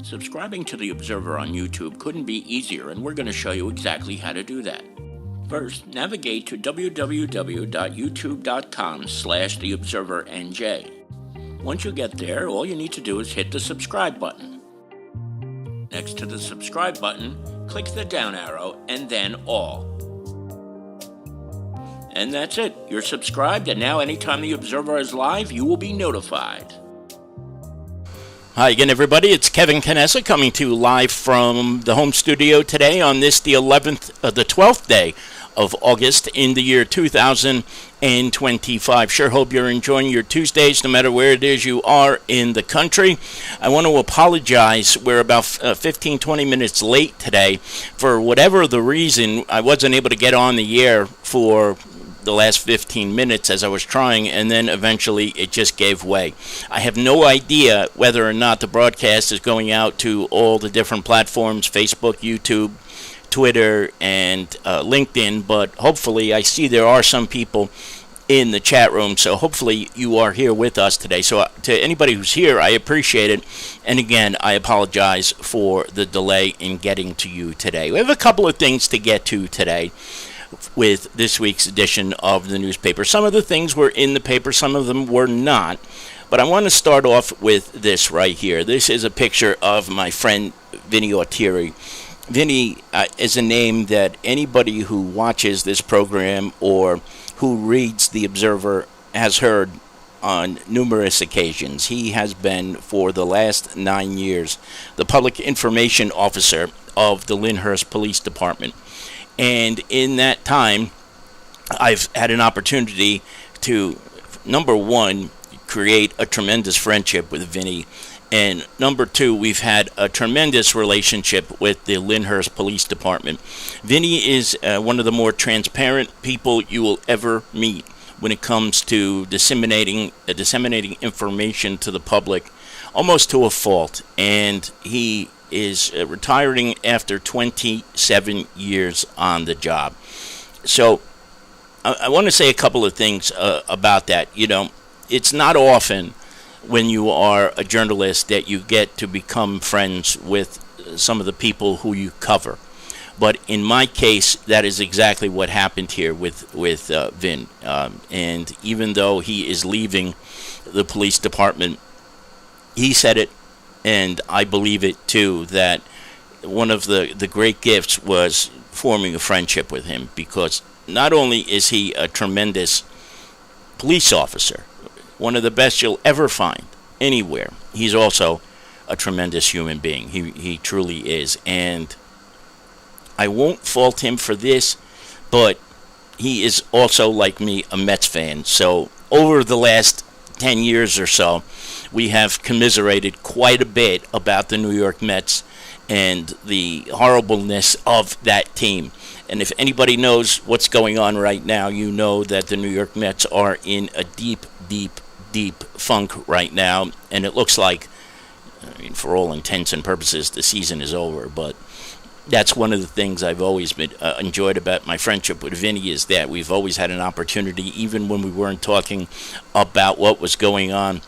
Subscribing to The Observer on YouTube couldn't be easier, and we're going to show you exactly how to do that. First, navigate to www.youtube.com/TheObserverNJ. Once you get there, all you need to do is hit the subscribe button. Next to the subscribe button, click the down arrow and then all. And that's it. You're subscribed, and now anytime The Observer is live, you will be notified. Hi again, everybody. It's Kevin Canessa coming to you live from the home studio today on this, the 12th day of August in the year 2025. Sure hope you're enjoying your Tuesdays, no matter where it is you are in the country. I want to apologize. We're about 15-20 minutes late today. For whatever the reason, I wasn't able to get on the air for the last 15 minutes as I was trying, and then eventually it just gave way. I have no idea whether or not the broadcast is going out to all the different platforms, Facebook, YouTube, Twitter, and LinkedIn, but hopefully I see there are some people in the chat room, so hopefully you are here with us today. So to anybody who's here, I appreciate it, and again, I apologize for the delay in getting to you today. We have a couple of things to get to today with this week's edition of the newspaper. Some of the things were in the paper, some of them were not. But I want to start off with this right here. This is a picture of my friend Vinny Auteri. Vinny is a name that anybody who watches this program or who reads The Observer has heard on numerous occasions. He has been, for the last 9 years, the public information officer of the Lyndhurst Police Department. And in that time, I've had an opportunity to, number one, create a tremendous friendship with Vinny. And number two, we've had a tremendous relationship with the Lyndhurst Police Department. Vinny is one of the more transparent people you will ever meet when it comes to disseminating information to the public, almost to a fault. And he is retiring after 27 years on the job. So I want to say a couple of things about that. You know, it's not often when you are a journalist that you get to become friends with some of the people who you cover. But in my case, that is exactly what happened here with Vin. And even though he is leaving the police department, he said it, and I believe it too, that one of the great gifts was forming a friendship with him, because not only is he a tremendous police officer, one of the best you'll ever find anywhere, he's also a tremendous human being. He truly is. And I won't fault him for this, but he is also, like me, a Mets fan. So over the last 10 years or so, we have commiserated quite a bit about the New York Mets and the horribleness of that team. And if anybody knows what's going on right now, you know that the New York Mets are in a deep, deep, deep funk right now. And it looks like, I mean, for all intents and purposes, the season is over. But that's one of the things I've always been enjoyed about my friendship with Vinny, is that we've always had an opportunity, even when we weren't talking about what was going on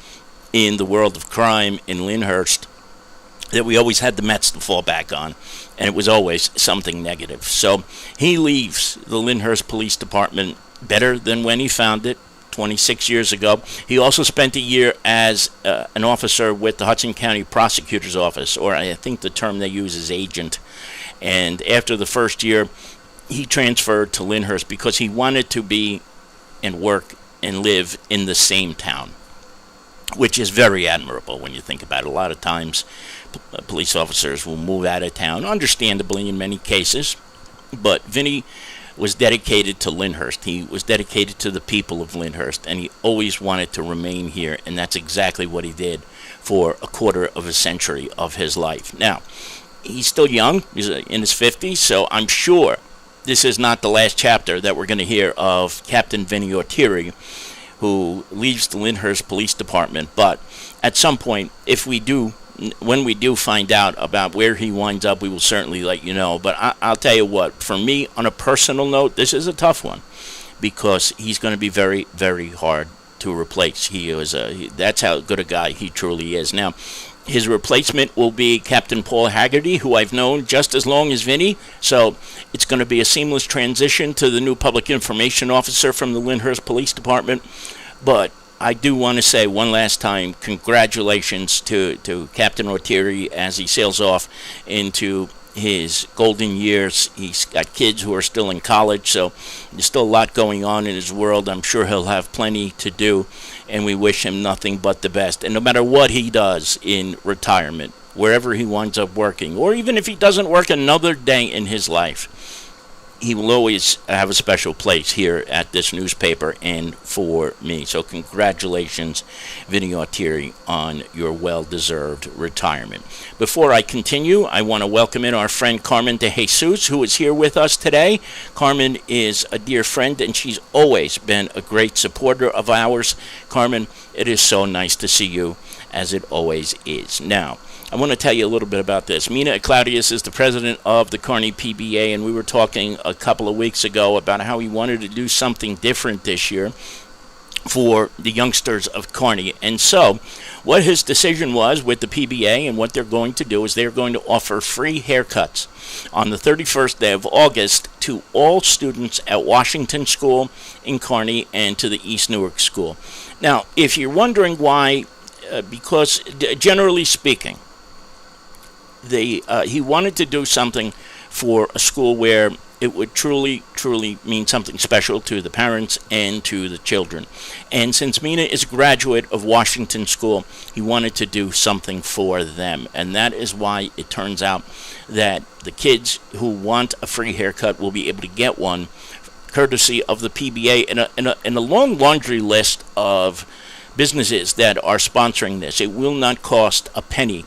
in the world of crime in Lyndhurst, that we always had the Mets to fall back on, and it was always something negative. So he leaves the Lyndhurst Police Department better than when he found it 26 years ago. He also spent a year as an officer with the Hudson County Prosecutor's Office, or I think the term they use is agent. And after the first year, he transferred to Lyndhurst because he wanted to be and work and live in the same town, which is very admirable when you think about it. A lot of times, police officers will move out of town, understandably in many cases, but Vinny was dedicated to Lyndhurst. He was dedicated to the people of Lyndhurst, and he always wanted to remain here, and that's exactly what he did for a quarter of a century of his life. Now, he's still young. He's in his 50s, so I'm sure this is not the last chapter that we're going to hear of Captain Vinny Auteri, who leaves the Lyndhurst Police Department. But at some point, when we do find out about where he winds up, we will certainly let you know. But I'll tell you what, for me, on a personal note, this is a tough one, because he's going to be very, very hard to replace. That's how good a guy he truly is. Now, His replacement will be Captain Paul Haggerty, who I've known just as long as Vinny. So it's going to be a seamless transition to the new public information officer from the Lyndhurst Police Department. But I do want to say one last time, congratulations to Captain Ortieri as he sails off into his golden years. He's got kids who are still in college, so there's still a lot going on in his world. I'm sure he'll have plenty to do, and we wish him nothing but the best. And no matter what he does in retirement, wherever he winds up working, or even if he doesn't work another day in his life, he will always have a special place here at this newspaper and for me. So congratulations, Vinny Ortieri, on your well-deserved retirement. Before I continue, I want to welcome in our friend Carmen De Jesus, who is here with us today. Carmen is a dear friend, and she's always been a great supporter of ours. Carmen, it is so nice to see you, as it always is. Now, I want to tell you a little bit about this. Mina Claudius is the president of the Kearney PBA, and we were talking a couple of weeks ago about how he wanted to do something different this year for the youngsters of Kearney. And so what his decision was with the PBA and what they're going to do is they're going to offer free haircuts on the 31st day of August to all students at Washington School in Kearney and to the East Newark School. Now, if you're wondering why, because generally speaking, he wanted to do something for a school where it would truly mean something special to the parents and to the children. And since Mina is a graduate of Washington School, he wanted to do something for them. And that is why it turns out that the kids who want a free haircut will be able to get one, courtesy of the PBA, and a long laundry list of businesses that are sponsoring this. It will not cost a penny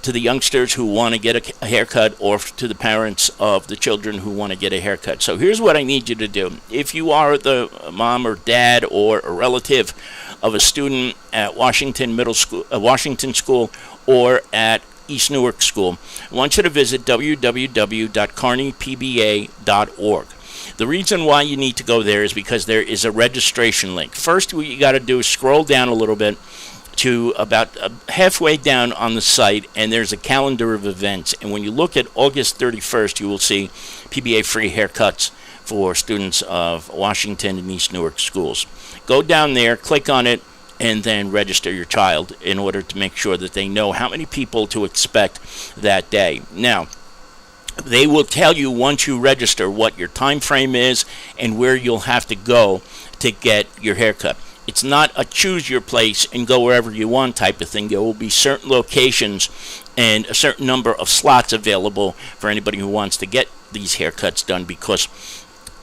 to the youngsters who want to get a haircut or to the parents of the children who want to get a haircut. So here's what I need you to do. If you are the mom or dad or a relative of a student at Washington School or at East Newark School, I want you to visit www.kearneypba.org. The reason why you need to go there is because there is a registration link. First, what you got to do is scroll down a little bit to about halfway down on the site, and there's a calendar of events. And when you look at August 31st, you will see PBA free haircuts for students of Washington and East Newark schools. Go down there, click on it, and then register your child in order to make sure that they know how many people to expect that day. Now, they will tell you once you register what your time frame is and where you'll have to go to get your haircut. It's not a choose your place and go wherever you want type of thing. There will be certain locations and a certain number of slots available for anybody who wants to get these haircuts done, because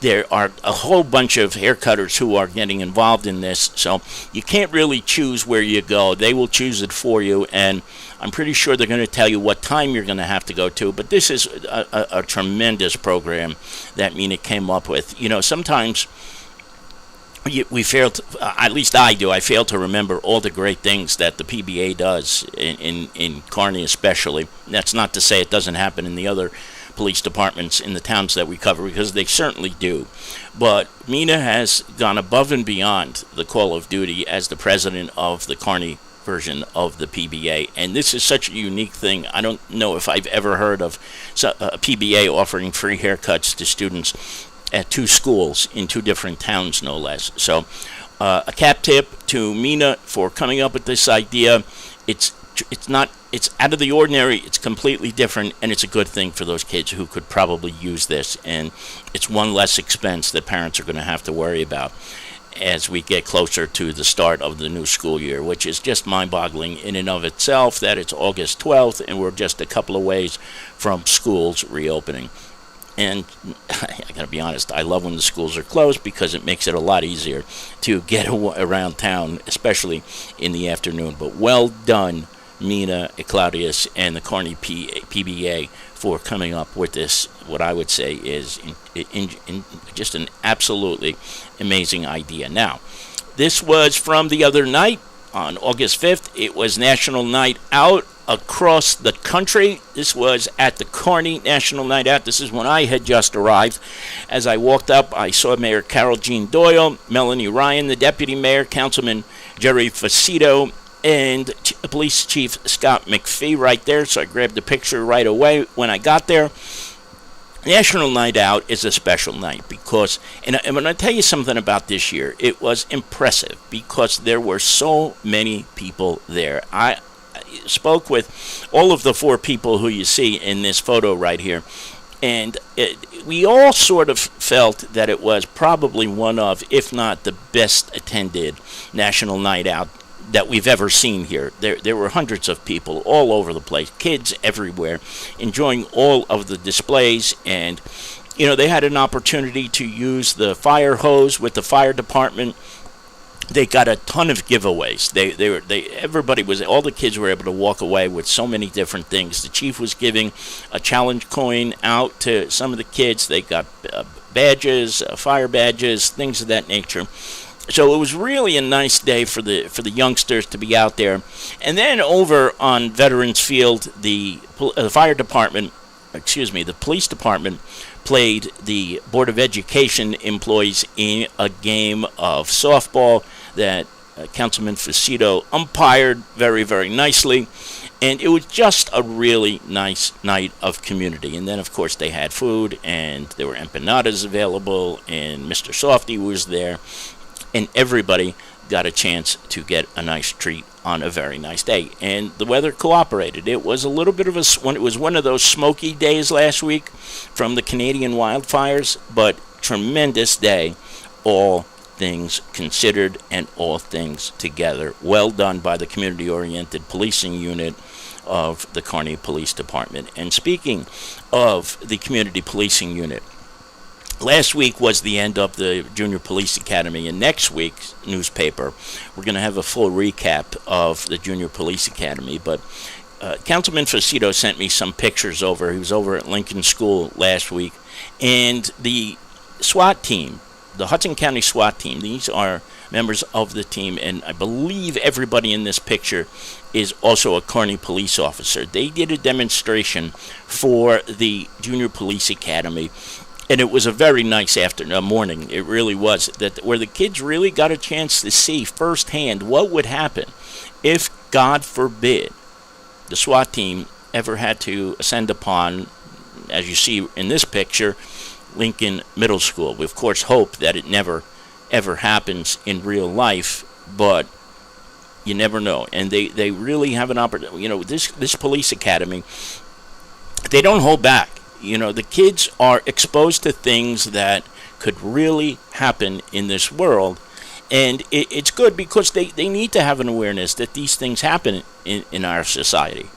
there are a whole bunch of haircutters who are getting involved in this. So you can't really choose where you go. They will choose it for you, and I'm pretty sure they're going to tell you what time you're going to have to go to. But this is a tremendous program that Mina came up with. You know, sometimes we fail to, at least I do, I fail to remember all the great things that the PBA does in Kearney especially. That's not to say it doesn't happen in the other police departments in the towns that we cover, because they certainly do. But Mina has gone above and beyond the call of duty as the president of the Kearney version of the PBA, and this is such a unique thing. I don't know if I've ever heard of a PBA offering free haircuts to students at two schools in two different towns, no less. So a cap tip to Mina for coming up with this idea. It's out of the ordinary, it's completely different, and it's a good thing for those kids who could probably use this, and it's one less expense that parents are going to have to worry about as we get closer to the start of the new school year, which is just mind-boggling in and of itself that it's August 12th and we're just a couple of ways from schools reopening. And I gotta be honest, I love when the schools are closed because it makes it a lot easier to get around town, especially in the afternoon. But well done, Mina Claudius and the Kearney PBA for coming up with this, what I would say is just an absolutely amazing idea. Now, this was from the other night on August 5th. It was National Night Out across the country. This was at the Kearney National Night Out. This is when I had just arrived. As I walked up, I saw Mayor Carol Jean Doyle, Melanie Ryan, the Deputy Mayor, Councilman Jerry Facito, and Police Chief Scott McPhee right there, so I grabbed the picture right away when I got there. National Night Out is a special night because, and I'm going to tell you something about this year. It was impressive because there were so many people there. I spoke with all of the 4 people who you see in this photo right here, and we all sort of felt that it was probably one of, if not the best attended National Night Out that we've ever seen here. There were hundreds of people all over the place, kids everywhere, enjoying all of the displays. And they had an opportunity to use the fire hose with the fire department. They got a ton of giveaways. All the kids were able to walk away with so many different things. The chief was giving a challenge coin out to some of the kids. They got badges, fire badges, things of that nature. So it was really a nice day for the youngsters to be out there. And then over on Veterans Field, the police department played the Board of Education employees in a game of softball that Councilman Facito umpired very, very nicely. And it was just a really nice night of community. And then, of course, they had food, and there were empanadas available, and Mr. Softy was there. And everybody got a chance to get a nice treat on a very nice day. And the weather cooperated. It was a little bit of it was one of those smoky days last week from the Canadian wildfires, but tremendous day, all things considered and all things together. Well done by the community-oriented policing unit of the Kearney Police Department. And speaking of the community policing unit, last week was the end of the Junior Police Academy, and next week's newspaper, we're going to have a full recap of the Junior Police Academy. But Councilman Facito sent me some pictures over. He was over at Lincoln School last week, and the SWAT team, the Hudson County SWAT team, these are members of the team, and I believe everybody in this picture is also a Kearney police officer. They did a demonstration for the Junior Police Academy. And it was a very nice morning. It really was. Where the kids really got a chance to see firsthand what would happen if, God forbid, the SWAT team ever had to ascend upon, as you see in this picture, Lincoln Middle School. We, of course, hope that it never, ever happens in real life, but you never know. And they really have an opportunity. This police academy, they don't hold back. The kids are exposed to things that could really happen in this world. And it's good because they need to have an awareness that these things happen in our society.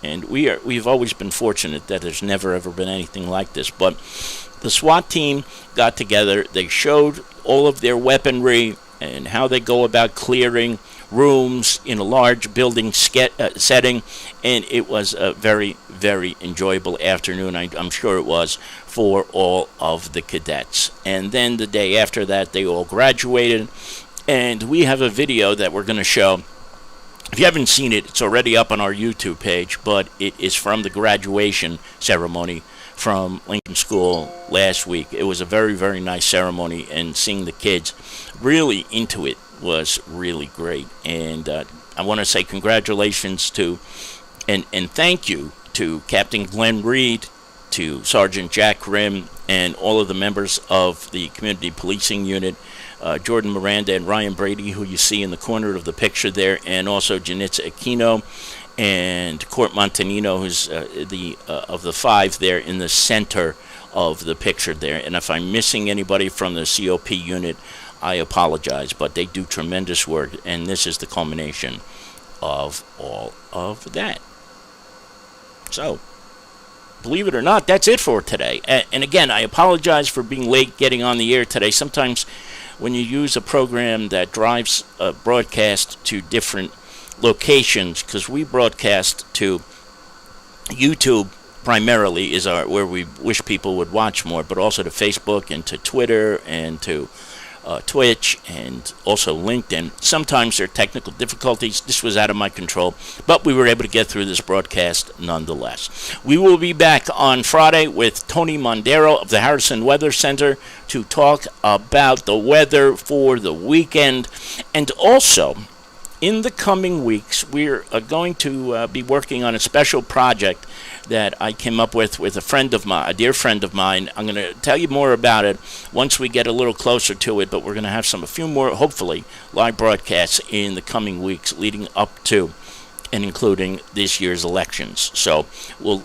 And we've always been fortunate that there's never, ever been anything like this. But the SWAT team got together. They showed all of their weaponry and how they go about clearing rooms in a large building setting, and it was a very, very enjoyable afternoon. I'm sure it was for all of the cadets. And then the day after that, they all graduated, and we have a video that we're going to show. If you haven't seen it, it's already up on our YouTube page, but it is from the graduation ceremony from Lincoln School last week. It was a very, very nice ceremony, and seeing the kids really into it was really great. And I want to say congratulations to and thank you to Captain Glenn Reed, to Sergeant Jack Grimm, and all of the members of the Community Policing Unit, Jordan Miranda and Ryan Brady, who you see in the corner of the picture there, and also Janitza Aquino and Court Montanino, who's of the 5 there in the center of the picture there. And if I'm missing anybody from the COP unit, I apologize, but they do tremendous work, and this is the culmination of all of that. So, believe it or not, that's it for today. And again, I apologize for being late getting on the air today. Sometimes when you use a program that drives a broadcast to different locations, because we broadcast to YouTube primarily is where we wish people would watch more, but also to Facebook and to Twitter and to Twitch and also LinkedIn. Sometimes there are technical difficulties. This was out of my control, but we were able to get through this broadcast nonetheless. We will be back on Friday with Tony Mondero of the Harrison Weather Center to talk about the weather for the weekend. And also, in the coming weeks, we're going to be working on a special project that I came up with a friend of mine, a dear friend of mine. I'm going to tell you more about it once we get a little closer to it, but we're going to have a few more, hopefully, live broadcasts in the coming weeks leading up to and including this year's elections. So we'll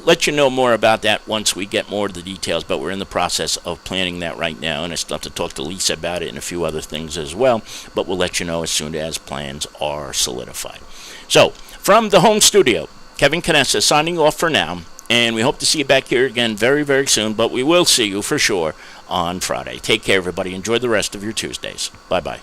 let you know more about that once we get more of the details, but we're in the process of planning that right now, and I still have to talk to Lisa about it and a few other things as well, but we'll let you know as soon as plans are solidified. So, from the home studio, Kevin Canessa signing off for now, and we hope to see you back here again very, very soon, but we will see you for sure on Friday. Take care, everybody. Enjoy the rest of your Tuesdays. Bye-bye.